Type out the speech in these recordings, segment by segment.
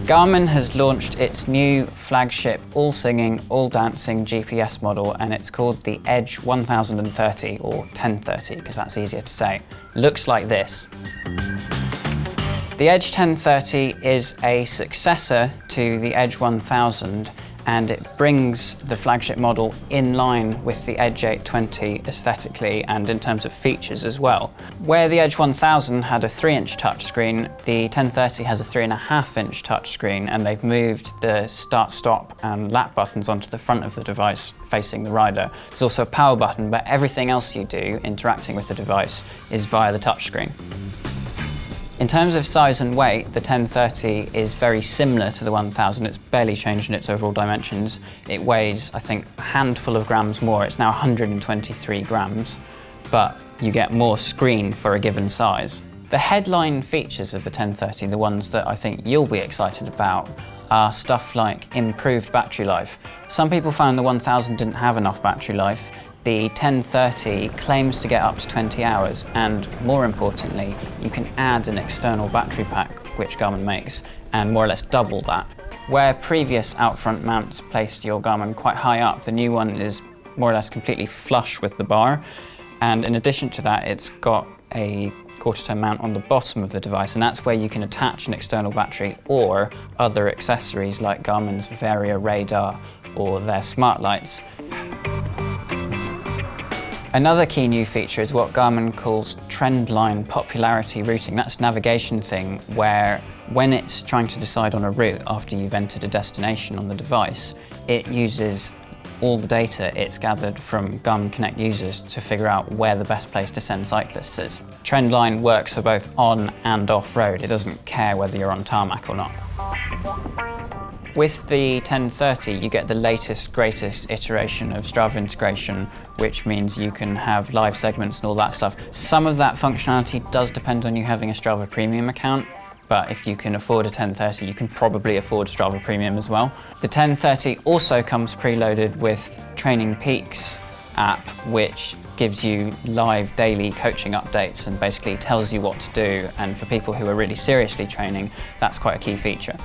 Garmin has launched its new flagship all-singing, all-dancing GPS model, and it's called the Edge 1030 or 1030 because that's easier to say. Looks like this. The Edge 1030 is a successor to the Edge 1000, and it brings the flagship model in line with the Edge 820 aesthetically and in terms of features as well. Where the Edge 1000 had a 3-inch touchscreen, the 1030 has a 3.5-inch touchscreen, and they've moved the start-stop and lap buttons onto the front of the device facing the rider. There's also a power button, but everything else you do interacting with the device is via the touchscreen. In terms of size and weight, the 1030 is very similar to the 1000. It's barely changed in its overall dimensions. It weighs, I think, a handful of grams more. It's now 123 grams, but you get more screen for a given size. The headline features of the 1030, the ones that I think you'll be excited about, are stuff like improved battery life. Some people found the 1000 didn't have enough battery life. The 1030 claims to get up to 20 hours, and more importantly, you can add an external battery pack, which Garmin makes, and more or less double that. Where previous out-front mounts placed your Garmin quite high up, the new one is more or less completely flush with the bar, and in addition to that, it's got a quarter-turn mount on the bottom of the device, and that's where you can attach an external battery or other accessories like Garmin's BikeRadar or their smart lights. Another key new feature is what Garmin calls trendline popularity routing. That's a navigation thing where when it's trying to decide on a route after you've entered a destination on the device, it uses all the data it's gathered from Garmin Connect users to figure out where the best place to send cyclists is. Trendline works for both on and off-road. It doesn't care whether you're on tarmac or not. With the 1030, you get the latest, greatest iteration of Strava integration, which means you can have live segments and all that stuff. Some of that functionality does depend on you having a Strava Premium account, but if you can afford a 1030, you can probably afford Strava Premium as well. The 1030 also comes preloaded with Training Peaks app, which gives you live daily coaching updates and basically tells you what to do. And for people who are really seriously training, that's quite a key feature.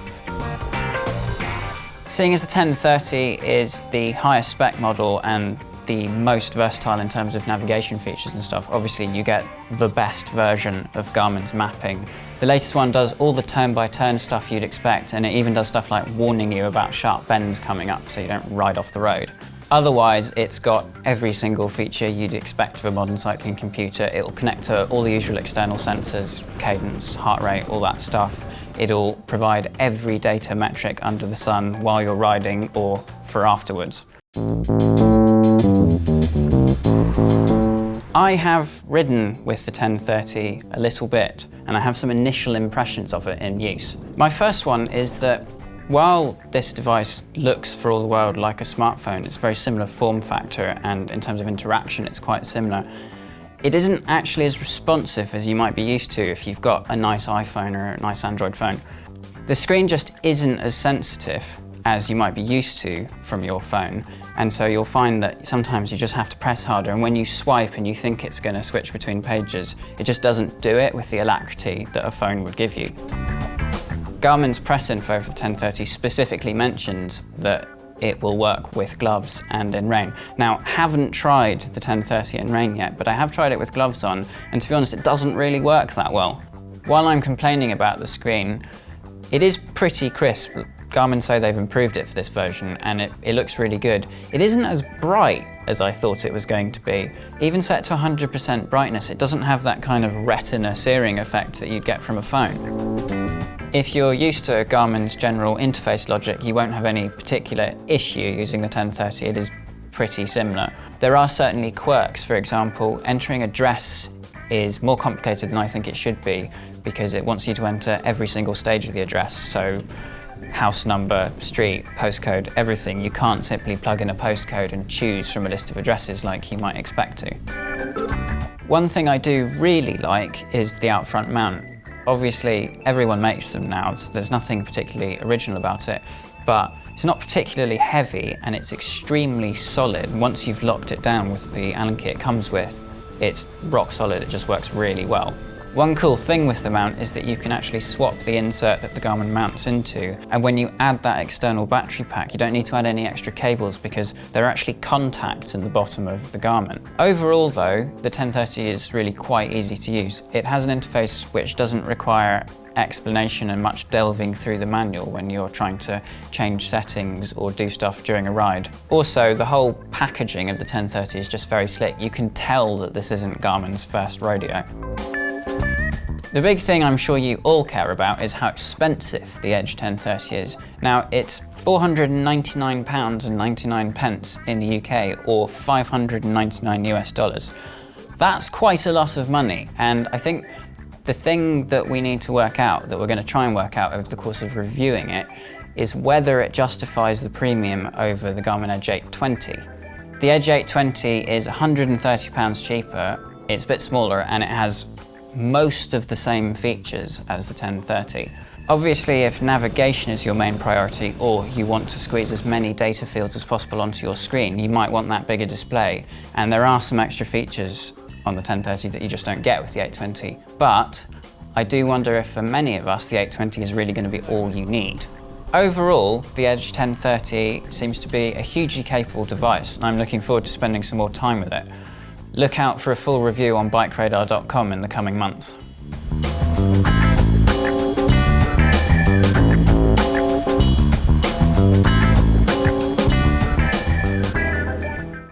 Seeing as the 1030 is the highest spec model and the most versatile in terms of navigation features and stuff, obviously you get the best version of Garmin's mapping. The latest one does all the turn-by-turn stuff you'd expect, and it even does stuff like warning you about sharp bends coming up so you don't ride off the road. Otherwise, it's got every single feature you'd expect of a modern cycling computer. It'll connect to all the usual external sensors, cadence, heart rate, all that stuff. It'll provide every data metric under the sun while you're riding or for afterwards. I have ridden with the 1030 a little bit, and I have some initial impressions of it in use. My first one is that while this device looks for all the world like a smartphone, it's a very similar form factor, and in terms of interaction it's quite similar. It isn't actually as responsive as you might be used to if you've got a nice iPhone or a nice Android phone. The screen just isn't as sensitive as you might be used to from your phone, and so you'll find that sometimes you just have to press harder, and when you swipe and you think it's going to switch between pages, it just doesn't do it with the alacrity that a phone would give you. Garmin's press info for the 1030 specifically mentions that it will work with gloves and in rain. Now, haven't tried the 1030 in rain yet, but I have tried it with gloves on, and to be honest, it doesn't really work that well. While I'm complaining about the screen, it is pretty crisp. Garmin say they've improved it for this version, and it looks really good. It isn't as bright as I thought it was going to be. Even set to 100% brightness, it doesn't have that kind of retina searing effect that you'd get from a phone. If you're used to Garmin's general interface logic, you won't have any particular issue using the 1030. It is pretty similar. There are certainly quirks. For example, entering address is more complicated than I think it should be because it wants you to enter every single stage of the address. So house number, street, postcode, everything. You can't simply plug in a postcode and choose from a list of addresses like you might expect to. One thing I do really like is the out front mount. Obviously, everyone makes them now, so there's nothing particularly original about it, but it's not particularly heavy and it's extremely solid. Once you've locked it down with the Allen key it comes with, it's rock solid, it just works really well. One cool thing with the mount is that you can actually swap the insert that the Garmin mounts into, and when you add that external battery pack, you don't need to add any extra cables because there are actually contacts in the bottom of the Garmin. Overall though, the 1030 is really quite easy to use. It has an interface which doesn't require explanation and much delving through the manual when you're trying to change settings or do stuff during a ride. Also, the whole packaging of the 1030 is just very slick. You can tell that this isn't Garmin's first rodeo. The big thing I'm sure you all care about is how expensive the Edge 1030 is. Now, it's £499.99 in the UK, or $599 US. That's quite a lot of money, and I think the thing that we need to work out, that we're going to try and work out over the course of reviewing it, is whether it justifies the premium over the Garmin Edge 820. The Edge 820 is £130 cheaper, it's a bit smaller, and it has most of the same features as the 1030. Obviously, if navigation is your main priority, or you want to squeeze as many data fields as possible onto your screen, you might want that bigger display, and there are some extra features on the 1030 that you just don't get with the 820. But I do wonder if for many of us the 820 is really going to be all you need. Overall, the Edge 1030 seems to be a hugely capable device, and I'm looking forward to spending some more time with it. Look out for a full review on BikeRadar.com in the coming months.